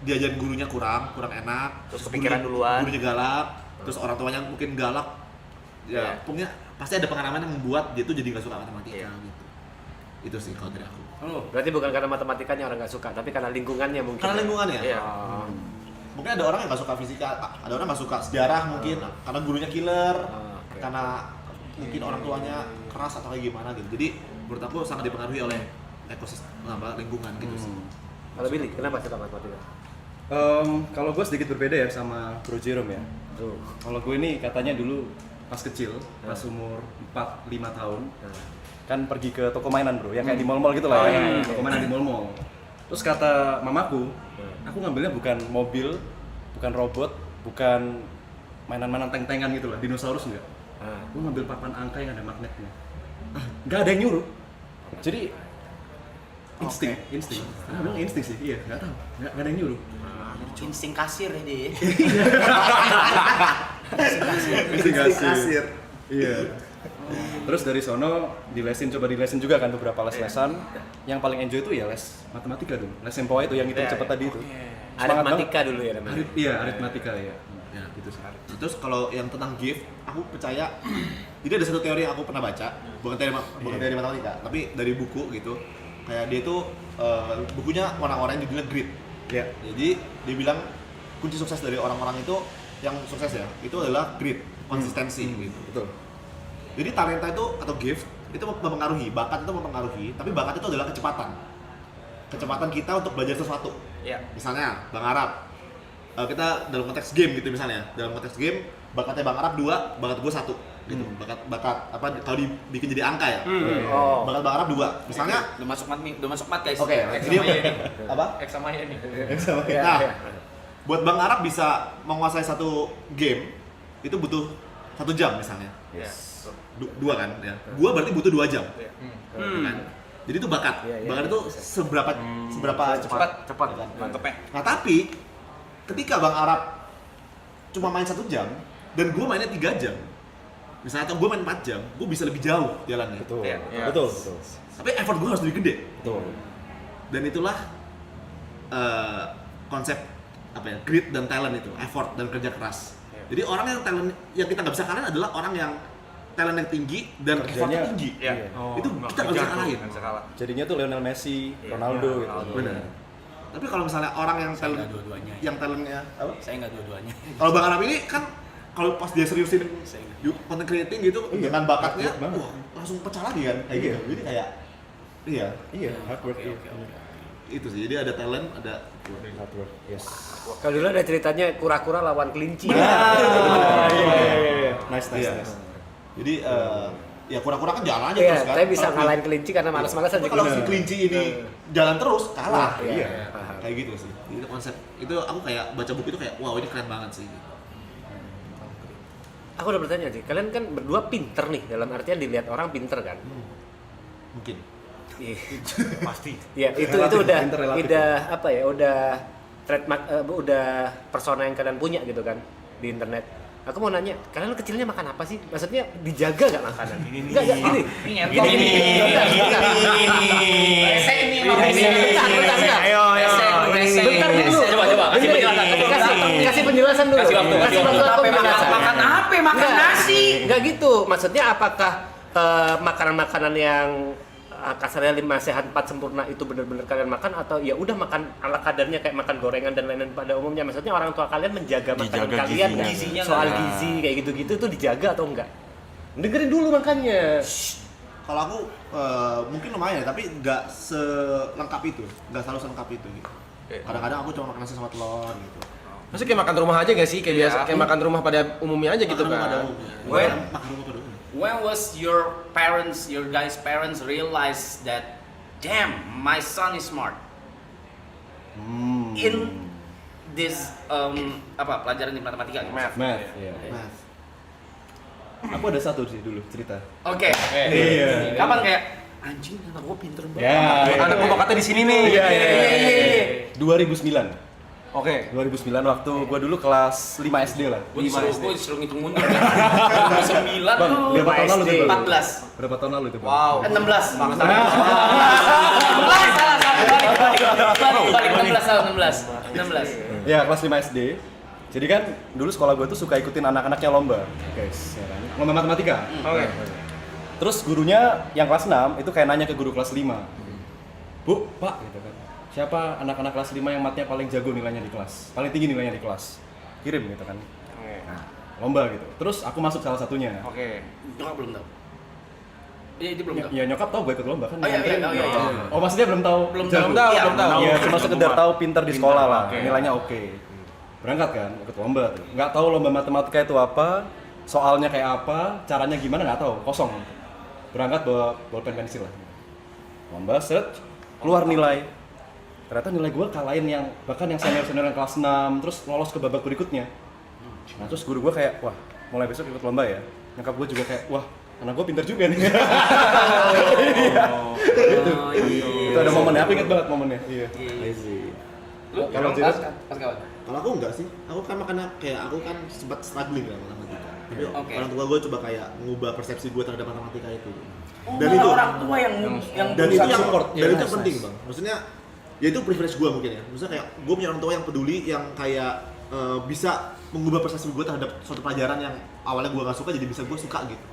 diajarin gurunya kurang enak, Terus kepikiran duluan. gurunya galak, terus orang tuanya mungkin galak, ya pokoknya pasti ada pengalaman yang membuat dia tuh jadi nggak suka matematika gitu. Itu sih kalau dari aku. Berarti bukan karena matematikanya orang nggak suka, tapi karena lingkungannya mungkin. Karena lingkungannya. Iya. Mungkin ada orang yang nggak suka fisika, ada orang nggak suka sejarah mungkin, karena gurunya killer, Oke. karena mungkin orang tuanya keras atau kayak gimana gitu. Jadi menurut aku sangat dipengaruhi oleh ekosistem lingkungan gitu sih. Kalau Billy, kenapa suka matematika? Kalau gue sedikit berbeda ya sama Bro Jerome ya. Kalau gue ini katanya dulu pas kecil, pas umur 4-5 tahun, kan pergi ke toko mainan bro, yang kayak di mall-mall gitu lah, toko mainan di mall-mall. Terus kata mamaku, aku ngambilnya bukan mobil, bukan robot, bukan mainan-mainan tank-tankan gitu lah, dinosaurus enggak. Aku ngambil papan angka yang ada magnetnya. Nggak ada yang nyuruh. Jadi insting. Aku bilang insting sih, iya, nggak tahu, nggak ada yang nyuruh. Insting kasir ya dia. Insting kasir. Iya. Terus dari sono coba dilesin juga kan beberapa les-lesan. Yang paling enjoy itu ya les matematika tuh, les sempoa itu yang hitung cepet tadi itu. Aritmatika dulu ya namanya. Iya, aritmatika ya. Ya gitu sih. Terus kalau yang tentang gift, aku percaya jadi ada satu teori yang aku pernah baca, bukan teori matematika, tapi dari buku gitu. Kayak dia tuh bukunya warna-warni judulnya Grit. Ya. Jadi dia bilang kunci sukses dari orang-orang itu yang sukses ya, itu adalah grit, konsistensi gitu. Betul. Jadi talenta itu atau gift itu mempengaruhi, bakat itu mempengaruhi, tapi bakat itu adalah kecepatan. Kecepatan kita untuk belajar sesuatu. Iya. Misalnya Bang Arab, kita dalam konteks game gitu misalnya, dalam konteks game bakatnya Bang Arab 2, bakat gue 1 gitu. Bakat apa kalau dibikin jadi angka ya. Bakat Bang Arab 2. Misalnya Udah masuk mat guys. oke, X jadi sama Y nih. apa? X sama Y nih. Nah, buat Bang Arab bisa menguasai satu game itu butuh 1 jam misalnya. Dua kan ya. Gua berarti butuh 2 jam. Kan? Jadi itu bakat. Bakat itu seberapa cepat kan? Mantepnya. Nah, tapi ketika Bang Arab cuma main 1 jam dan gua mainnya 3 jam. Misalnya atau gua main 4 jam, gua bisa lebih jauh jalannya. Betul. Iya. Betul. Tapi effort gua harus lebih gede. Betul. Dan itulah konsep apa ya, grit dan talent itu, effort dan kerja keras. Jadi orang yang talent yang kita nggak bisa kalahin adalah orang yang talent yang tinggi dan effortnya tinggi. Iya. Itu kita nggak bisa kalahin. Nggak bisa kalah. Jadinya tuh Lionel Messi, Ronaldo gitu. Benar. Tapi kalau misalnya orang yang talent, nggak dua-duanya. yang talentnya apa? Saya nggak dua-duanya. Kalau Bang Arab ini kan kalau pas dia seriusin content creating gitu dengan bakatnya, wah langsung pecah lagi kan kayak gitu. Jadi kayak Iya, hard work. itu sih. Jadi ada talent, ada Hard work. Yes. Kalau dulu ada ceritanya kura-kura lawan kelinci. Iya. Nice. Iya. Jadi ya kura-kura kan jalan aja Iya, terus kan. saya bisa Kalau ngalahin kelinci karena malas-malasan Tapi juga. kalau si kelinci ini jalan terus kalah. Iya. Kayak gitu sih. Itu konsep. Itu aku kayak baca buku itu kayak wow ini keren banget sih. Aku udah bertanya sih, kalian kan berdua pinter nih, dalam artian dilihat orang pinter kan? Mungkin. Iya. Pasti. Ya, itu Relatif, udah pinter relatif. apa ya? Udah trademark, udah persona yang kalian punya gitu kan di internet. Aku mau nanya, kalian kecilnya makan apa sih? Maksudnya dijaga gak makanan? Enggak, ini. Bentar dulu. Coba, kasih penjelasan. Kasih penjelasan dulu. Kasih waktu aku penjelasan. Makan apa? Makan nasi. Enggak gitu. Maksudnya apakah makanan-makanan yang kasarnya 5 sehat 4 sempurna itu benar-benar kalian makan atau ya udah makan ala kadarnya kayak makan gorengan dan lain-lain pada umumnya? Maksudnya orang tua kalian menjaga makanan kalian nggak? gizinya Soal nggak? gizi kayak gitu-gitu itu dijaga atau enggak? Dengerin dulu makanya. Kalau aku mungkin lumayan tapi nggak selengkap itu, nggak selalu selengkap itu gitu. Kadang-kadang aku cuma makan nasi sama telur gitu. Maksudnya kayak makan rumah aja gak sih? Kayak biasa, kayak makan rumah pada umumnya aja gitu Makan rumah pada kan? umumnya. Well, Makan rumah pada umumnya. When was your guys' parents realize that, damn, my son is smart? In this pelajaran di matematika. Math. Iya. Math. Aku ada satu sih dulu cerita. Oke. Iya. Kapan kayak anjing anak gua pinter banget. Ya. Anak gua bakatnya di sini nih. Iya. 2009. Oke. 2009 waktu gua dulu kelas 5 SD lah. Gua disuruh ngitung mundur kan. 9 Bang, tuh. berapa tahun lalu tuh? Bang? 14. Berapa tahun lalu itu, Bang? Wow. 16. Bangsa. 16 salah. Balik 16. Ya, kelas 5 SD. Jadi kan dulu sekolah gue tuh suka ikutin anak-anaknya lomba, guys. Ya kan? Lomba matematika. Oke. Terus gurunya yang kelas 6 itu kayak nanya ke guru kelas 5. Bu, Pak, gitu kan. Siapa anak-anak kelas 5 yang matnya paling jago nilainya di kelas? Paling tinggi nilainya di kelas? Kirim gitu kan. Nah, lomba gitu. Terus aku masuk salah satunya. Oke. Nyokap belum tahu. Iya, itu belum tahu. Ya nyokap tahu gue ikut lomba kan. Oh, iya, iya, iya. Oh, maksudnya belum tahu. Belum jago. tahu. Iya, belum tahu. Iya, cuma sekedar tahu pintar di sekolah lah. Oke. Nilainya oke. Berangkat kan, ikut lomba tuh. Nggak tahu lomba matematika itu apa, soalnya kayak apa, caranya gimana nggak tahu, kosong. Berangkat bawa bolpen pensil lah. Lomba set, keluar nilai. Ternyata nilai gue kalahin yang bahkan yang senior-senior yang kelas 6, terus lolos ke babak berikutnya. Nah terus guru gue kayak, wah mulai besok ikut lomba ya. Nyokap gue juga kayak, wah anak gue pintar juga nih. Itu ada momennya, aku inget banget momennya. Iya. Lu Kalau pas Jiros? pas kawan. Kalau aku enggak sih, aku kan makanya kayak aku kan sempat struggling dengan matematika. Tapi Oke. orang tua gue coba kayak mengubah persepsi gue terhadap matematika itu. Oh, Dan malah itu orang tua yang dan itu yang support. dan itu Yes, yang penting bang. Maksudnya ya itu privilege gue mungkin ya. Maksudnya kayak gue punya orang tua yang peduli, yang kayak bisa mengubah persepsi gue terhadap suatu pelajaran yang awalnya gue nggak suka jadi bisa gue suka gitu.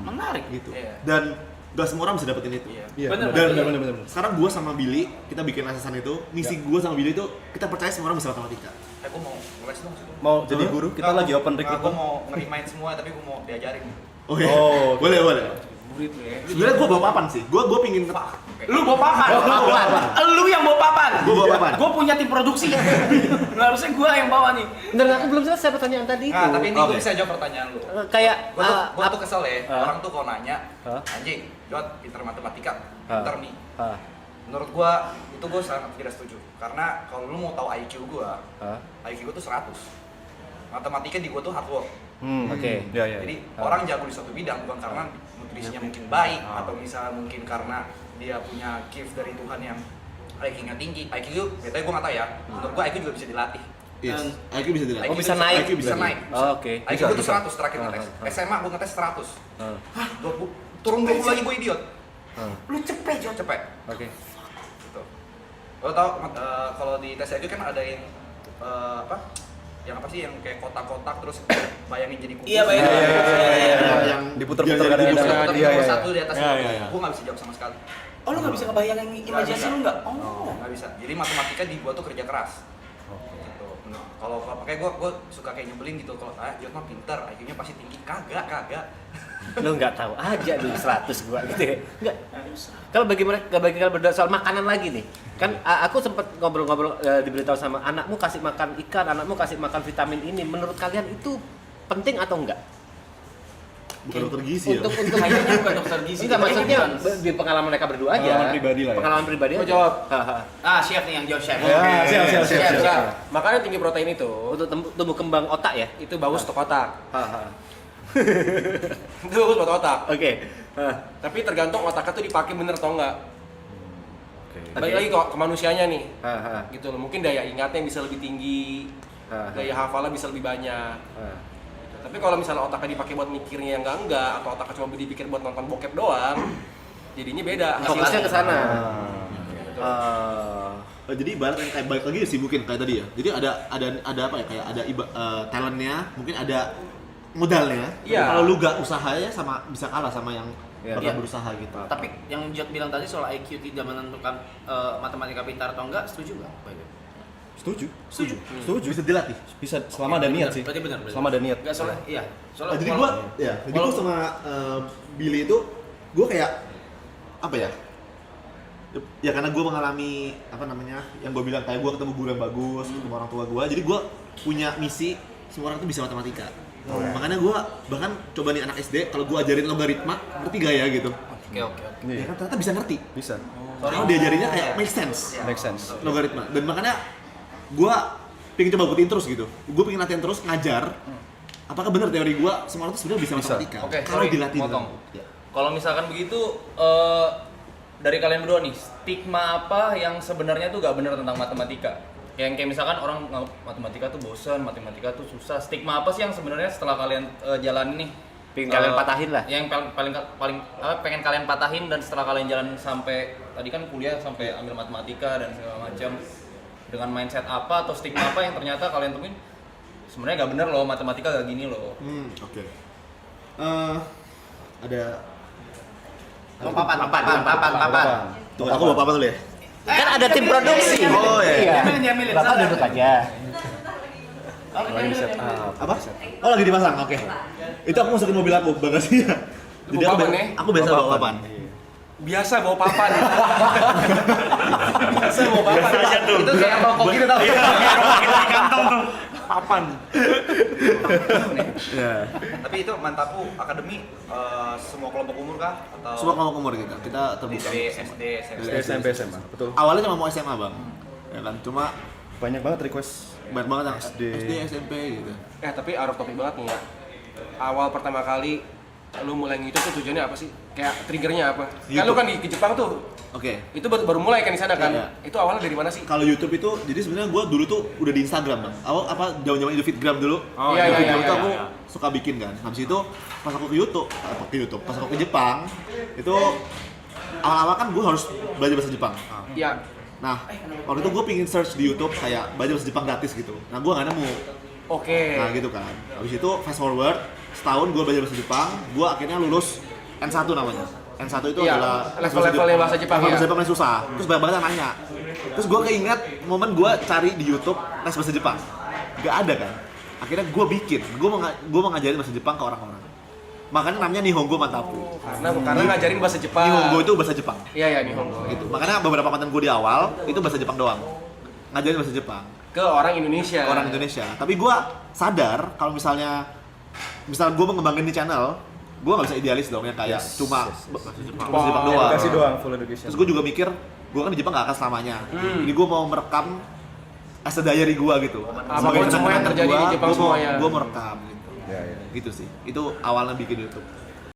menarik Gitu. Iya. Dan gak semua orang bisa dapetin itu. Iya. Iya, Bener, bener. Sekarang gue sama Billy, kita bikin asesan itu, misi gue sama Billy itu kita percaya semua orang bisa matematika. Gue mau ngeles dong sih. Mau jadi guru, kita lagi open Gue recruitment. mau nge-remind semua, tapi gue mau diajarin. Oh iya. Oh, boleh. Murid lu ya. Sebenarnya gue bawa papan sih. Gue pingin lu bawa papan. Lu yang bawa papan. Gue bawa papan. Gue punya tim produksi. Harusnya gue yang bawa nih. Bentar, aku belum selesai pertanyaan tadi itu. Nah, tapi ini gue Oke. bisa jawab pertanyaan lu. Kayak Gue tuh kesel ya, orang tuh kalau nanya, Hah? anjing, Jod, pinter matematika, Hah? pinter nih. ah, Menurut gue, itu gue sangat tidak setuju. Karena kalau lu mau tahu IQ gue, ah, IQ gue tuh 100. Matematika di gue tuh hard work. oke. Ya, ya. Jadi orang jago di suatu bidang bukan karena nutrisinya mungkin baik atau misalnya mungkin karena dia punya gift dari Tuhan yang IQ-nya tinggi. IQ itu, biasanya gue nggak tahu ya. Menurut gue IQ juga bisa dilatih. Yes. IQ bisa dilihat. Oh, bisa naik. IQ bisa naik. Oh, oke. IQ gue tuh 100 terakhir ngetes. SMA gue ngetes 100. Hah? Turun 20 lagi gue idiot. Lu cepet Jod. Cepet. Oke. Gitu. Lo tau kalau di tes IQ kan ada yang apa? Yang apa sih yang kayak kotak-kotak terus bayangin jadi kubus. Iya, bayangin. Yang Diputer-puter yang kadang-kadang. diputer-puter. Iya, iya. Satu di atas Iya, iya, iya. gue nggak bisa jawab sama sekali. Oh, lu nggak bisa ngebayangin imajinasi lu nggak? Oh. Nggak bisa. Jadi matematika di gua tuh kerja keras. Gitu. Nah, kalau pakai gua suka kayak nyebelin gitu. Kalau Jod mah pinter, IQ-nya pasti tinggi. Kagak. Lu nggak tahu aja dulu 100 gua gitu ya. Enggak. Kalau bagi kalian berdua soal makanan lagi nih. Kan aku sempat ngobrol-ngobrol diberitahu sama anakmu kasih makan ikan, anakmu kasih makan vitamin ini. Menurut kalian itu penting atau enggak? Bukan dokter gizi ya. Untuk Kayaknya bukan dokter gizi. enggak maksudnya Bukan. di pengalaman mereka berdua aja. Pengalaman pribadi lah ya. Pengalaman pribadi Gua aja. jawab. Haha. Ah, chef nih yang jawab chef. Ya, siap. Makanya tinggi protein itu Untuk tumbuh kembang otak ya. itu bagus untuk otak. Haha. Itu bagus buat otak. Oke. Hah. Tapi tergantung otaknya tuh dipakai bener atau enggak. Balik Oke. lagi ke manusianya nih. Haha. Gitu loh. Mungkin daya ingatnya bisa lebih tinggi, Haha. daya hafalnya bisa lebih banyak. Haha. Tapi kalau misalnya otaknya dipakai buat mikirnya yang enggak atau otaknya cuma dipikir buat nonton bokep doang, jadinya beda. Fokusnya ke sana. Jadi ibarat yang kayak balik lagi sih mungkin kayak tadi ya. Jadi ada apa ya kayak ada talentnya, mungkin ada modalnya. Iya. Kalau lu gak usahanya sama bisa kalah sama yang Iya. pernah Iya. berusaha gitu. Tapi yang Jod bilang tadi soal IQ tidak menentukan matematika pintar atau enggak, setuju nggak? Setuju. Setuju. Bisa dilatih. Bisa selama ada niat sih. Berarti benar. Selama ada niat. Enggak soalnya, iya. Soalnya Jadi kalau- gua sama Billy itu gua kayak apa ya? Ya karena gua mengalami apa namanya? Yang gua bilang kayak gua ketemu guru yang bagus, ketemu orang tua gua. Jadi gua punya misi semua orang tuh bisa matematika. Makanya gua bahkan coba nih anak SD kalau gua ajarin logaritma ngerti gak ya gitu. Oke. Ya kan ternyata bisa ngerti. Bisa. Soalnya diajarinnya kayak make sense Make sense. logaritma. Dan makanya gua pengen coba buktiin terus gitu. Gua pengen latihan terus ngajar apakah benar teori gua semua orang tuh sebenarnya bisa matematika? Oke, Kalau sorry, dilatih potong. benar. Ya. Kalau misalkan begitu, dari kalian berdua nih, stigma apa yang sebenarnya tuh gak benar tentang matematika? Kayak misalkan orang nganggap matematika tuh bosan, matematika tuh susah. Stigma apa sih yang sebenarnya setelah kalian jalanin nih? Pengen kalian patahin lah. Yang paling pengen kalian patahin dan setelah kalian jalan sampai tadi kan kuliah sampai ambil matematika dan segala macam, dengan mindset apa atau stigma apa yang ternyata kalian temuin sebenarnya gak bener loh, matematika gak gini loh. Oke. Ada Papan. Tuh, aku bawa apa dulu ya? Kan ada tim produksi. Oh iya. Nyamilin. Bapak duduk aja. Lagi set up. Apa? Oh lagi dipasang, oke. Itu aku masukin mobil aku, bagasinya. Jadi Bawa papan ya? aku biasa bawa papan. Biasa bawa papan. Biasa mau papan. Biasa aja tuh. Itu kayak rokok gitu tau. Kita di kantong tuh. Papan. Ya. Tapi itu Mantapu Akademi semua kelompok umur kah? Atau Semua kelompok umur kita terbuka. dari SD, SMP? Dari SMP SMA, betul. Awalnya cuma mau SMA bang, ya kan. Cuma Banyak banget request banyak banget yang SD. SMP gitu. Tapi out of topic banget nih ya. Awal pertama kali lu mulai gitu tuh tujuannya apa sih? Kayak triggernya apa? Kan lu kan di Jepang tuh. Oke. Itu baru mulai kan di sana kan? Iya. Itu awalnya dari mana sih? Kalau YouTube itu, jadi sebenarnya gue dulu tuh udah di Instagram bang. Awal apa zaman Indofitgram dulu. Oh, iya, Indofitgram iya, itu iya, aku iya. suka bikin kan. Habis itu pas aku ke YouTube, pas aku ke Jepang, itu awal-awal kan gue harus belajar bahasa Jepang. Iya. Nah, waktu itu gue pingin search di YouTube kayak belajar bahasa Jepang gratis gitu. Nah, gue nggak nemu. Oke. Nah, gitu kan. Habis itu fast forward, setahun gue belajar bahasa Jepang, gue akhirnya lulus N1 namanya. N1 itu Iya, adalah level-levelnya bahasa Jepang level ya. bahasa Jepang yang susah. Terus banyak banget yang nanya. Terus gue keinget momen gue cari di YouTube les bahasa Jepang. Gak ada kan. Akhirnya gue bikin. Gue mau ngajarin bahasa Jepang ke orang-orang. Makanya namanya Nihongo Mantapu. Karena ngajarin bahasa Jepang. Nihongo itu bahasa Jepang. Iya, Nihongo. Gitu. Makanya beberapa konten gue di awal itu bahasa Jepang doang. Ngajarin bahasa Jepang Ke orang Indonesia. ke orang Indonesia. Tapi gue sadar kalau misal gue mengembangin di channel, gue nggak bisa idealis dong ya kayak cuma bahasa Jepang doang. Edukasi doang, full education. Terus gue juga mikir, gue kan di Jepang gak akan selamanya. Jadi gue mau merekam as a diary gue gitu. Apapun semua yang terjadi di Jepang semuanya. Gue mau rekam gitu. Ya, ya. Gitu sih. Itu awalnya bikin YouTube.